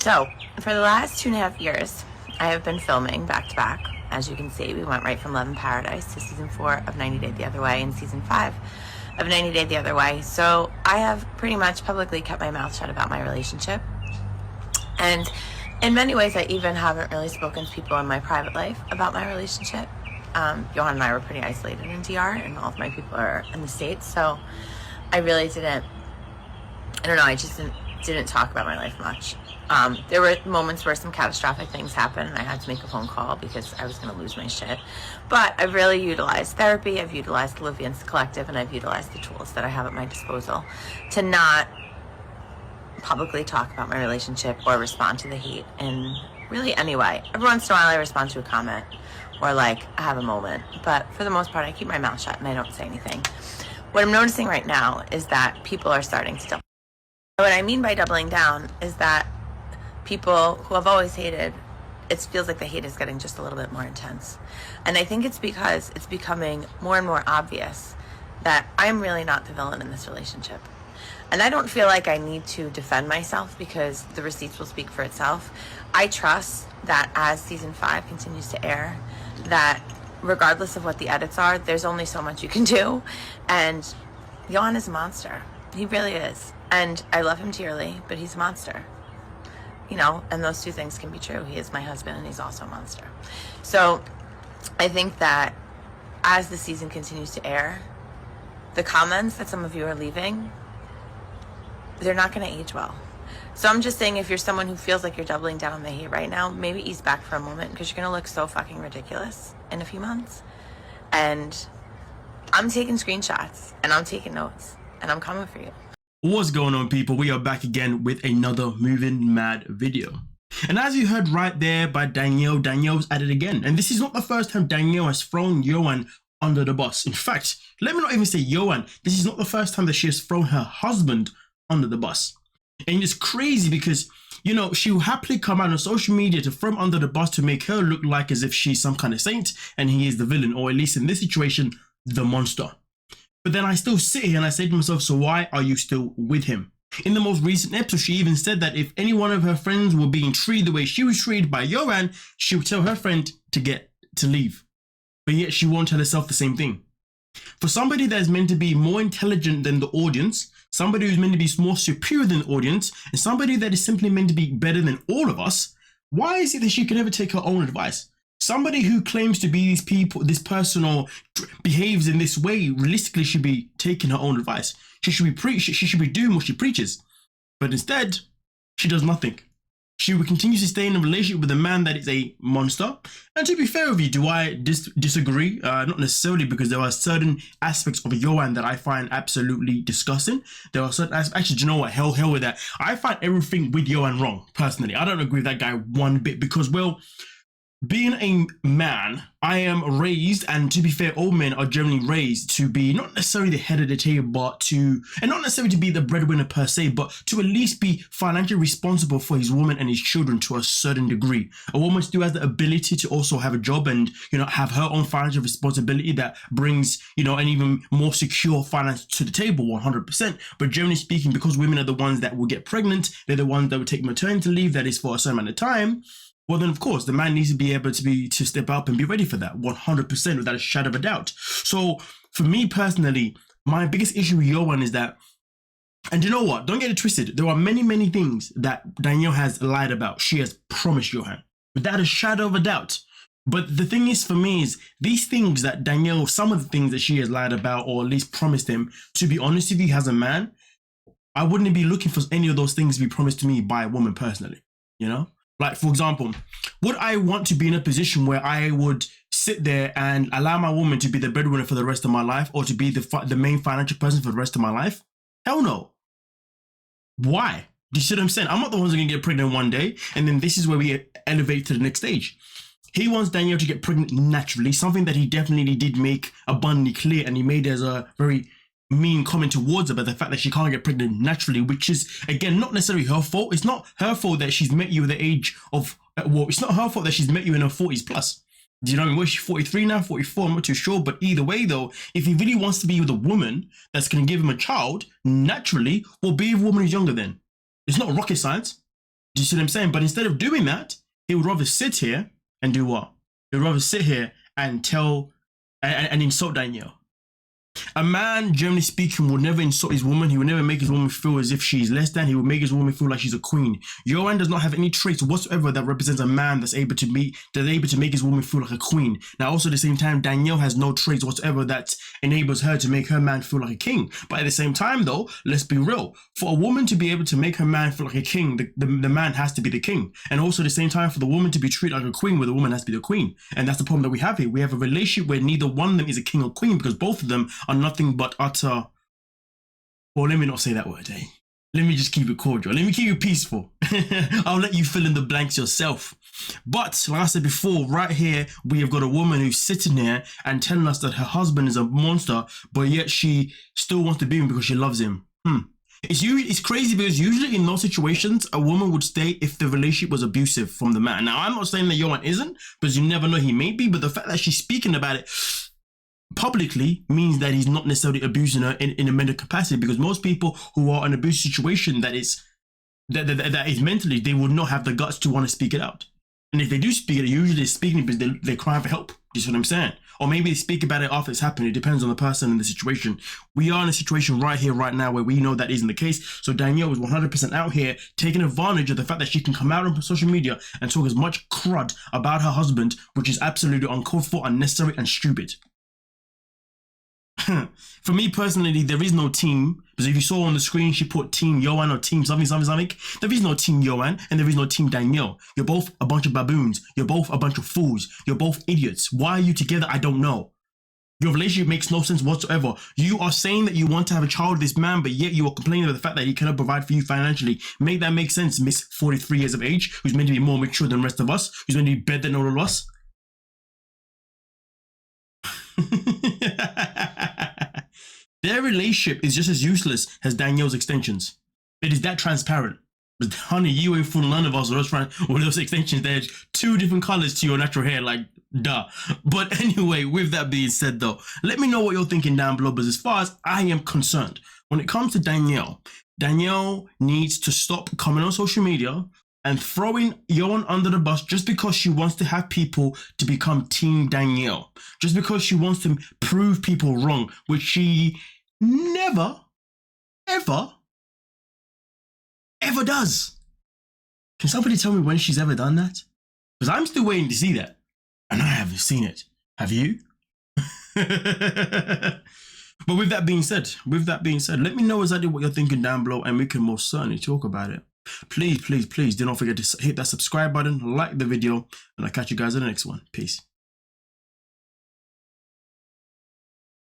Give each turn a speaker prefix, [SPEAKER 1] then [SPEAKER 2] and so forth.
[SPEAKER 1] So, for the last 2.5 years, I have been filming back to back. As you can see, we went right from Love in Paradise to season 4 of 90 Day the Other Way and season 5 of 90 Day the Other Way. So I have pretty much publicly kept my mouth shut about my relationship. And in many ways, I even haven't really spoken to people in my private life about my relationship. Yohan and I were pretty isolated in DR, and all of my people are in the States. So I really I just didn't talk about my life much. There were moments where some catastrophic things happened and I had to make a phone call because I was going to lose my shit. But I've really utilized therapy, I've utilized the Fiancé Collective, and I've utilized the tools that I have at my disposal to not publicly talk about my relationship or respond to the hate in really any way. Every once in a while I respond to a comment or I have a moment. But for the most part, I keep my mouth shut and I don't say anything. What I'm noticing right now is that people are starting to double. What I mean by doubling down is that people who have always hated, it feels like the hate is getting just a little bit more intense. And I think it's because it's becoming more and more obvious that I'm really not the villain in this relationship. And I don't feel like I need to defend myself because the receipts will speak for itself. I trust that as season 5 continues to air, that regardless of what the edits are, there's only so much you can do. And Yohan is a monster. He really is. And I love him dearly, but he's a monster. And those two things can be true. He is my husband and he's also a monster. So I think that as the season continues to air, the comments that some of you are leaving, they're not going to age well. So I'm just saying, if you're someone who feels like you're doubling down on the hate right now, maybe ease back for a moment because you're going to look so fucking ridiculous in a few months. And I'm taking screenshots and I'm taking notes and I'm coming for you.
[SPEAKER 2] What's going on, people? We are back again with another MovingMAD video. And as you heard right there by Danielle, Danielle's at it again. And this is not the first time Danielle has thrown Yohan under the bus. In fact, let me not even say Yohan. This is not the first time that she has thrown her husband under the bus. And it's crazy because, she will happily come out on social media to throw him under the bus to make her look like as if she's some kind of saint and he is the villain, or at least in this situation, the monster. But then I still sit here and I say to myself, so why are you still with him? In the most recent episode, she even said that if any one of her friends were being treated the way she was treated by Yohan, she would tell her friend to leave. But yet she won't tell herself the same thing. For somebody that is meant to be more intelligent than the audience, somebody who's meant to be more superior than the audience, and somebody that is simply meant to be better than all of us, why is it that she can never take her own advice? Somebody who claims to be this person, or behaves in this way, realistically should be taking her own advice. She should be doing what she preaches. But instead, she does nothing. She will continue to stay in a relationship with a man that is a monster. And to be fair with you, do I disagree? Not necessarily, because there are certain aspects of Yohan that I find absolutely disgusting. There are certain aspects, actually, do you know what? Hell with that. I find everything with Yohan wrong, personally. I don't agree with that guy one bit because, well, being a man, I am raised, and to be fair, all men are generally raised to be not necessarily the head of the table, and not necessarily to be the breadwinner per se, but to at least be financially responsible for his woman and his children to a certain degree. A woman still has the ability to also have a job and, have her own financial responsibility that brings, an even more secure finance to the table, 100%. But generally speaking, because women are the ones that will get pregnant, they're the ones that will take maternity leave, that is for a certain amount of time. Well, then, of course, the man needs to be able to step up and be ready for that 100% without a shadow of a doubt. So for me personally, my biggest issue with Yohan is that, and you know what? Don't get it twisted. There are many, many things that Danielle has lied about. She has promised Yohan without a shadow of a doubt. But the thing is, for me, is these things that Danielle, some of the things that she has lied about, or at least promised him, to be honest with you, as a man, I wouldn't be looking for any of those things to be promised to me by a woman personally, Like, for example, would I want to be in a position where I would sit there and allow my woman to be the breadwinner for the rest of my life, or to be the main financial person for the rest of my life? Hell no. Why? Do you see what I'm saying? I'm not the ones who are going to get pregnant one day, and then this is where we elevate to the next stage. He wants Danielle to get pregnant naturally, something that he definitely did make abundantly clear, and he made as a very mean comment towards her, but the fact that she can't get pregnant naturally, which is, again, not necessarily her fault. It's not her fault that she's met you at the age of, it's not her fault that she's met you in her 40s plus. Do you know what I mean? Well, she's 43 now, 44, I'm not too sure. But either way, though, if he really wants to be with a woman that's going to give him a child, naturally, well, be with a woman who's younger then. It's not rocket science. Do you see what I'm saying? But instead of doing that, he would rather sit here and do what? He would rather sit here and tell and insult Danielle. A man, generally speaking, would never insult his woman. He would never make his woman feel as if she's less than. He would make his woman feel like she's a queen. Yohan does not have any traits whatsoever that represents a man that's able to make his woman feel like a queen. Now, also at the same time, Danielle has no traits whatsoever that enables her to make her man feel like a king. But at the same time, though, let's be real. For a woman to be able to make her man feel like a king, the man has to be the king. And also at the same time, for the woman to be treated like a queen, where the woman has to be the queen. And that's the problem that we have here. We have a relationship where neither one of them is a king or queen, because both of them are nothing but utter, well, let me not say that word, eh? Let me just keep it cordial. Let me keep it peaceful. I'll let you fill in the blanks yourself. But like I said before, right here, we have got a woman who's sitting here and telling us that her husband is a monster, but yet she still wants to be him because she loves him. It's crazy because usually in those situations, a woman would stay if the relationship was abusive from the man. Now, I'm not saying that Yohan isn't, because you never know, he may be, but the fact that she's speaking about it publicly means that he's not necessarily abusing her in a mental capacity, because most people who are in an abusive situation that is mentally, they would not have the guts to want to speak it out. And if they do speak it, usually they're speaking because they're crying for help. You see what I'm saying? Or maybe they speak about it after it's happened. It depends on the person and the situation. We are in a situation right here, right now, where we know that isn't the case. So Danielle is 100% out here taking advantage of the fact that she can come out on social media and talk as much crud about her husband, which is absolutely uncalled for, unnecessary, and stupid. For me personally, there is no team, because if you saw on the screen, she put team Yohan or team something. There is no team Yohan and there is no team Danielle. You're both a bunch of baboons. You're both a bunch of fools. You're both idiots. Why are you together? I don't know. Your relationship makes no sense whatsoever. You are saying that you want to have a child with this man, but yet you are complaining about the fact that he cannot provide for you financially. Make that make sense, Miss 43 years of age, who's meant to be more mature than the rest of us, who's meant to be better than all of us. Their relationship is just as useless as Danielle's extensions. It is that transparent. But honey, you ain't fooling none of us with those extensions. There's two different colors to your natural hair, like duh. But anyway, with that being said though, let me know what you're thinking down below, because as far as I am concerned, when it comes to Danielle needs to stop coming on social media and throwing Yohan under the bus just because she wants to have people to become Team Danielle. Just because she wants to prove people wrong, which she never, ever does. Can somebody tell me when she's ever done that? Because I'm still waiting to see that. And I haven't seen it. Have you? But with that being said, let me know exactly what you're thinking down below, and we can most certainly talk about it. Please do not forget to hit that subscribe button, like the video, and I'll catch you guys in the next one. Peace.